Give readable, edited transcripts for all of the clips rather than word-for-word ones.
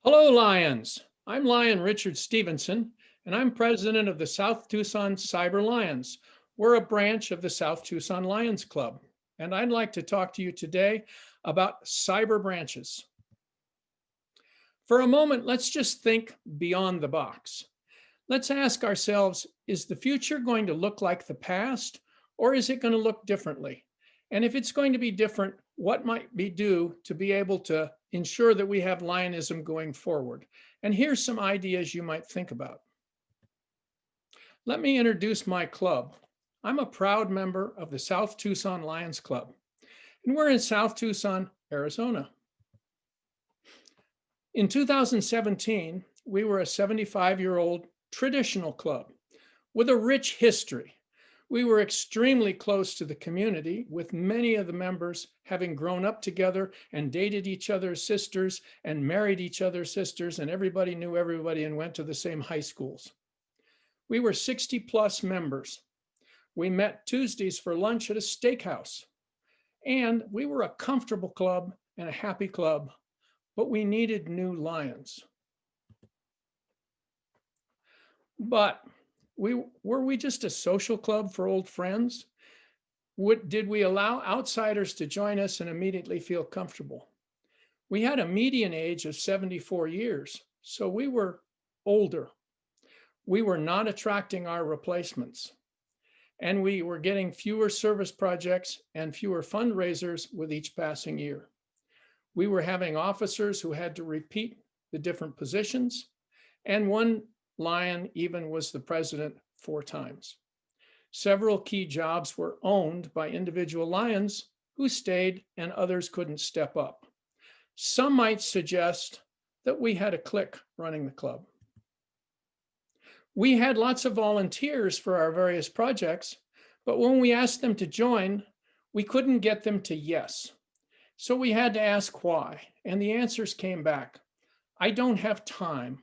Hello, Lions. I'm Lion Richard Stevenson, and I'm president of the South Tucson Cyber Lions. We're a branch of the South Tucson Lions Club, and I'd like to talk to you today about cyber branches. For a moment, let's just think beyond the box. Let's ask ourselves, is the future going to look like the past, or is it going to look differently? And if it's going to be different, what might be due to be able to ensure that we have Lionism going forward? And here's some ideas you might think about. Let me introduce my club. I'm a proud member of the South Tucson Lions Club, and we're in South Tucson, Arizona. In 2017, we were a 75-year-old traditional club with a rich history. We were extremely close to the community, with many of the members having grown up together and dated each other's sisters and married each other's sisters, and everybody knew everybody and went to the same high schools. We were 60 plus members. We met Tuesdays for lunch at a steakhouse, and we were a comfortable club and a happy club, but we needed new lions. But were we just a social club for old friends? Did we allow outsiders to join us and immediately feel comfortable? We had a median age of 74 years, so we were older. We were not attracting our replacements, and we were getting fewer service projects and fewer fundraisers with each passing year. We were having officers who had to repeat the different positions, and one Lion even was the president 4 times. Several key jobs were owned by individual Lions who stayed and others couldn't step up. Some might suggest that we had a clique running the club. We had lots of volunteers for our various projects, but when we asked them to join, we couldn't get them to yes. So we had to ask why, and the answers came back. I don't have time.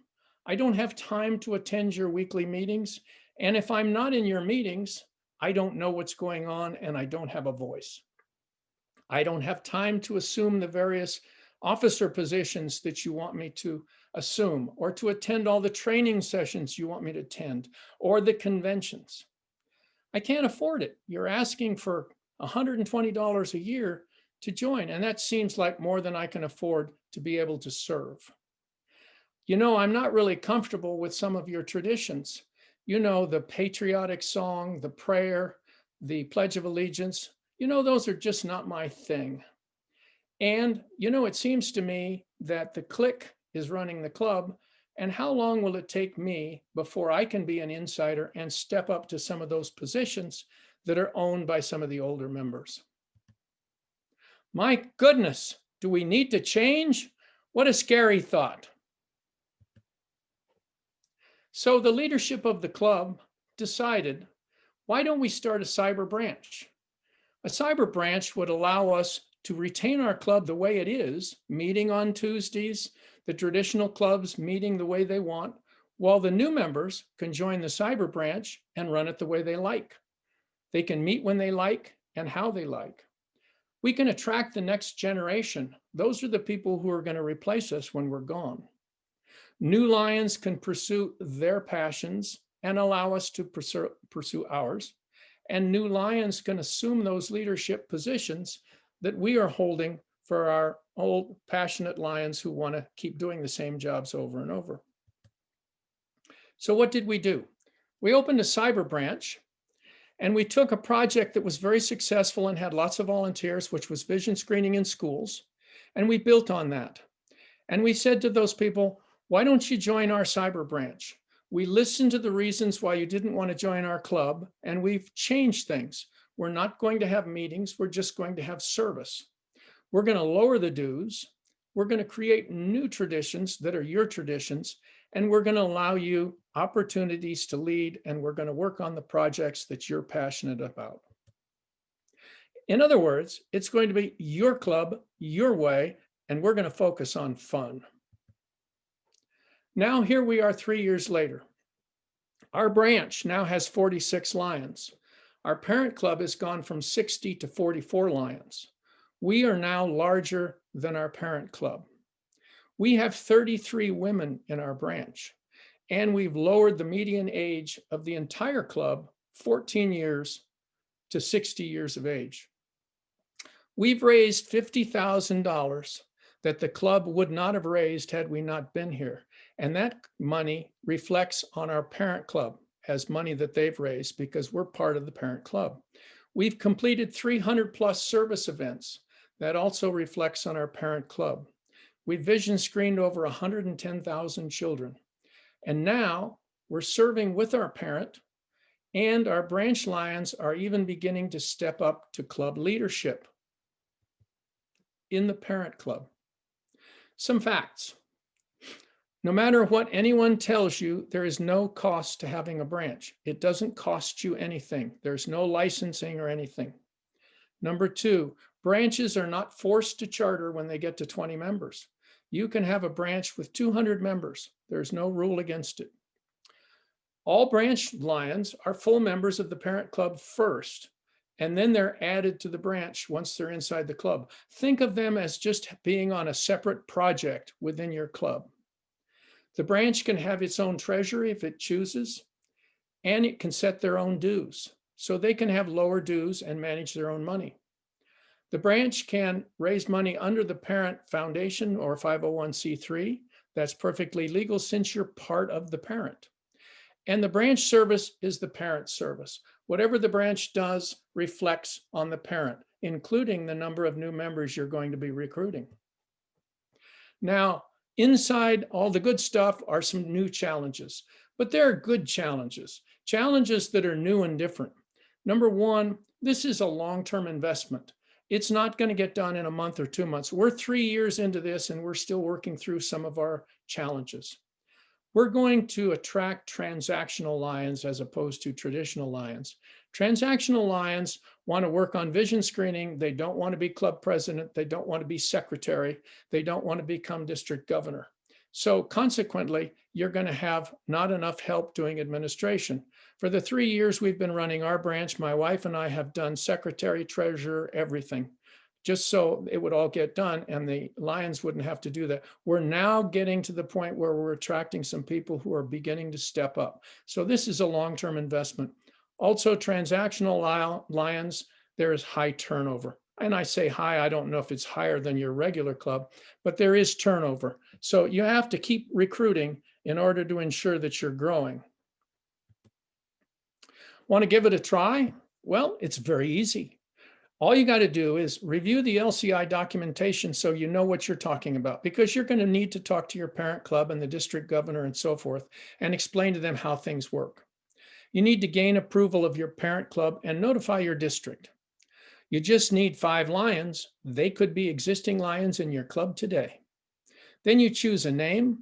I don't have time to attend your weekly meetings. And if I'm not in your meetings, I don't know what's going on and I don't have a voice. I don't have time to assume the various officer positions that you want me to assume, or to attend all the training sessions you want me to attend, or the conventions. I can't afford it. You're asking for $120 a year to join, and that seems like more than I can afford to be able to serve. I'm not really comfortable with some of your traditions. The patriotic song, the prayer, the Pledge of Allegiance, those are just not my thing. And, it seems to me that the clique is running the club, and how long will it take me before I can be an insider and step up to some of those positions that are owned by some of the older members? My goodness, do we need to change? What a scary thought. So the leadership of the club decided, why don't we start a cyber branch? A cyber branch would allow us to retain our club the way it is, meeting on Tuesdays, the traditional clubs meeting the way they want, while the new members can join the cyber branch and run it the way they like. They can meet when they like and how they like. We can attract the next generation. Those are the people who are going to replace us when we're gone. New Lions can pursue their passions and allow us to pursue ours. And new Lions can assume those leadership positions that we are holding for our old passionate Lions who want to keep doing the same jobs over and over. So what did we do? We opened a cyber branch, and we took a project that was very successful and had lots of volunteers, which was vision screening in schools. And we built on that. And we said to those people, why don't you join our cyber branch? We listened to the reasons why you didn't want to join our club, and we've changed things. We're not going to have meetings. We're just going to have service. We're going to lower the dues. We're going to create new traditions that are your traditions, and we're going to allow you opportunities to lead, and we're going to work on the projects that you're passionate about. In other words, it's going to be your club, your way, and we're going to focus on fun. Now, here we are 3 years later. Our branch now has 46 Lions. Our parent club has gone from 60 to 44 Lions. We are now larger than our parent club. We have 33 women in our branch, and we've lowered the median age of the entire club 14 years to 60 years of age. We've raised $50,000 that the club would not have raised had we not been here. And that money reflects on our parent club as money that they've raised because we're part of the parent club. We've completed 300 plus service events. That also reflects on our parent club. We vision screened over 110,000 children. And now we're serving with our parent, and our branch lions are even beginning to step up to club leadership in the parent club. Some facts. No matter what anyone tells you, there is no cost to having a branch. It doesn't cost you anything. There's no licensing or anything. Number two, branches are not forced to charter when they get to 20 members. You can have a branch with 200 members. There's no rule against it. All branch lions are full members of the parent club first, and then they're added to the branch once they're inside the club. Think of them as just being on a separate project within your club. The branch can have its own treasury if it chooses, and it can set their own dues. So they can have lower dues and manage their own money. The branch can raise money under the parent foundation or 501c3. That's perfectly legal since you're part of the parent. And the branch service is the parent service. Whatever the branch does reflects on the parent, including the number of new members you're going to be recruiting. Now, inside all the good stuff are some new challenges, but there are good challenges, challenges that are new and different. Number one, this is a long-term investment. It's not going to get done in a month or 2 months. We're 3 years into this and we're still working through some of our challenges. We're going to attract transactional lions as opposed to traditional lions. Transactional lions want to work on vision screening. They don't want to be club president. They don't want to be secretary. They don't want to become district governor. So consequently, you're going to have not enough help doing administration. For the 3 years we've been running our branch, my wife and I have done secretary, treasurer, everything, just so it would all get done and the lions wouldn't have to do that. We're now getting to the point where we're attracting some people who are beginning to step up. So this is a long-term investment. Also, transactional lions, there is high turnover. And I say high, I don't know if it's higher than your regular club, but there is turnover. So you have to keep recruiting in order to ensure that you're growing. Want to give it a try? Well, it's very easy. All you got to do is review the LCI documentation so you know what you're talking about, because you're going to need to talk to your parent club and the district governor and so forth and explain to them how things work. You need to gain approval of your parent club and notify your district. You just need 5 lions. They could be existing lions in your club today. Then you choose a name,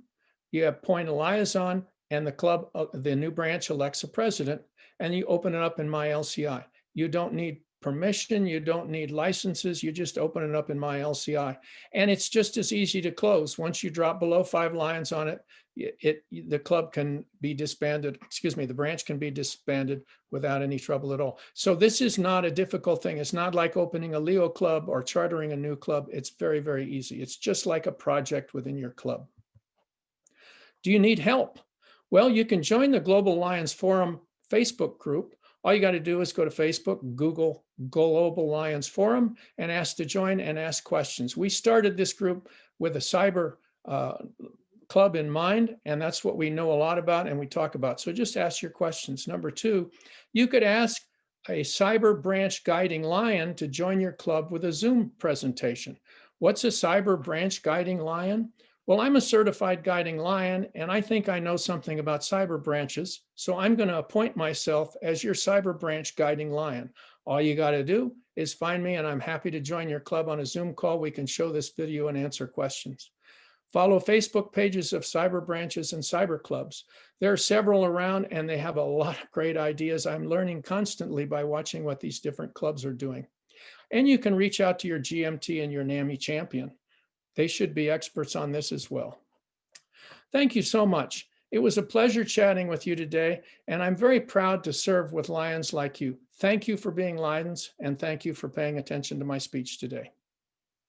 you appoint a liaison, and the club, the new branch elects a president, and you open it up in My LCI. You don't need permission, you don't need licenses, you just open it up in My LCI. And it's just as easy to close. Once you drop below 5 lions on it, the club can be disbanded, the branch can be disbanded without any trouble at all. So this is not a difficult thing. It's not like opening a Leo club or chartering a new club. It's very, very easy. It's just like a project within your club. Do you need help? Well, you can join the Global Lions Forum Facebook group. All you got to do is go to Facebook, Google Global Lions Forum, and ask to join and ask questions. We started this group with a cyber club in mind, and that's what we know a lot about and we talk about. So just ask your questions. Number 2, you could ask a cyber branch guiding lion to join your club with a Zoom presentation. What's a cyber branch guiding lion? Well, I'm a certified guiding lion, and I think I know something about cyber branches, so I'm going to appoint myself as your cyber branch guiding lion. All you got to do is find me, and I'm happy to join your club on a Zoom call. We can show this video and answer questions. Follow Facebook pages of cyber branches and cyber clubs. There are several around, and they have a lot of great ideas. I'm learning constantly by watching what these different clubs are doing. And you can reach out to your GMT and your NAMI champion. They should be experts on this as well. Thank you so much. It was a pleasure chatting with you today, and I'm very proud to serve with lions like you. Thank you for being lions, and thank you for paying attention to my speech today.